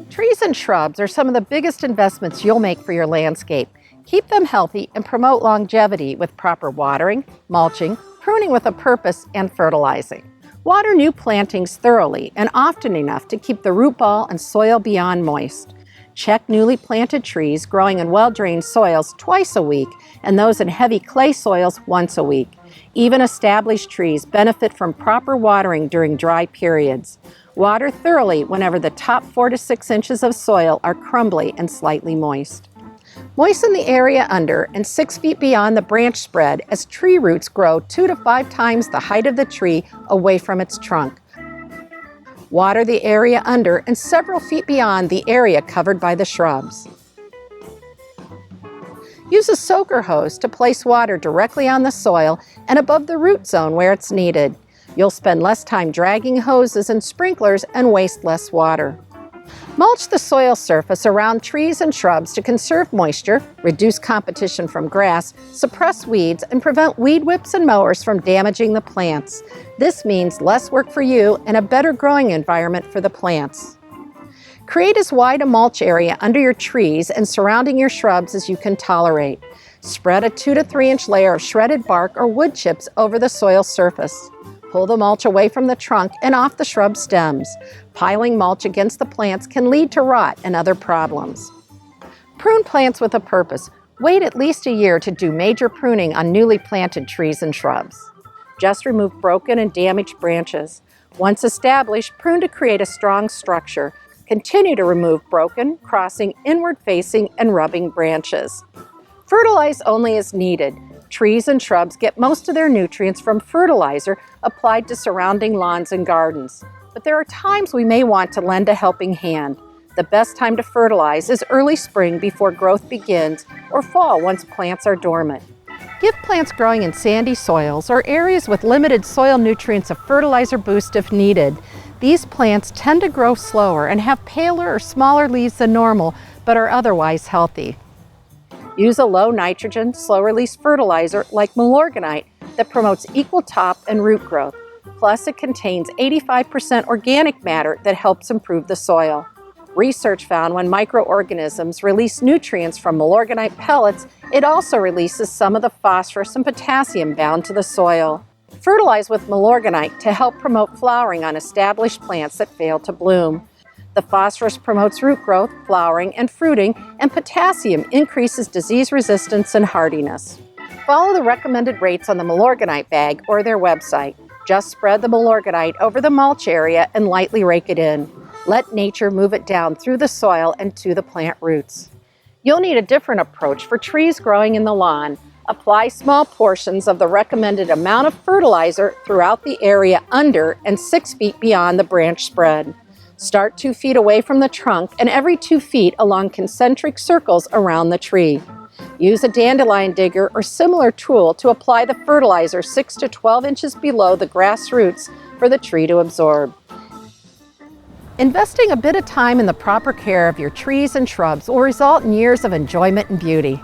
Trees and shrubs are some of the biggest investments you'll make for your landscape. Keep them healthy and promote longevity with proper watering, mulching, pruning with a purpose, and fertilizing. Water new plantings thoroughly and often enough to keep the root ball and soil beyond moist. Check newly planted trees growing in well-drained soils twice a week and those in heavy clay soils once a week. Even established trees benefit from proper watering during dry periods. Water thoroughly whenever the top 4 to 6 inches of soil are crumbly and slightly moist. Moisten the area under and 6 feet beyond the branch spread as tree roots grow 2 to 5 times the height of the tree away from its trunk. Water the area under and several feet beyond the area covered by the shrubs. Use a soaker hose to place water directly on the soil and above the root zone where it's needed. You'll spend less time dragging hoses and sprinklers and waste less water. Mulch the soil surface around trees and shrubs to conserve moisture, reduce competition from grass, suppress weeds, and prevent weed whips and mowers from damaging the plants. This means less work for you and a better growing environment for the plants. Create as wide a mulch area under your trees and surrounding your shrubs as you can tolerate. Spread a 2 to 3 inch layer of shredded bark or wood chips over the soil surface. Pull the mulch away from the trunk and off the shrub stems. Piling mulch against the plants can lead to rot and other problems. Prune plants with a purpose. Wait at least a year to do major pruning on newly planted trees and shrubs. Just remove broken and damaged branches. Once established, prune to create a strong structure. Continue to remove broken, crossing, inward-facing, and rubbing branches. Fertilize only as needed. Trees and shrubs get most of their nutrients from fertilizer applied to surrounding lawns and gardens. But there are times we may want to lend a helping hand. The best time to fertilize is early spring before growth begins or fall once plants are dormant. Give plants growing in sandy soils or areas with limited soil nutrients a fertilizer boost if needed. These plants tend to grow slower and have paler or smaller leaves than normal, but are otherwise healthy. Use a low nitrogen, slow-release fertilizer like Milorganite that promotes equal top and root growth. Plus, it contains 85% organic matter that helps improve the soil. Research found when microorganisms release nutrients from Milorganite pellets, it also releases some of the phosphorus and potassium bound to the soil. Fertilize with Milorganite to help promote flowering on established plants that fail to bloom. The phosphorus promotes root growth, flowering, and fruiting, and potassium increases disease resistance and hardiness. Follow the recommended rates on the Milorganite bag or their website. Just spread the Milorganite over the mulch area and lightly rake it in. Let nature move it down through the soil and to the plant roots. You'll need a different approach for trees growing in the lawn. Apply small portions of the recommended amount of fertilizer throughout the area under and 6 feet beyond the branch spread. Start 2 feet away from the trunk and every 2 feet along concentric circles around the tree. Use a dandelion digger or similar tool to apply the fertilizer 6 to 12 inches below the grass roots for the tree to absorb. Investing a bit of time in the proper care of your trees and shrubs will result in years of enjoyment and beauty.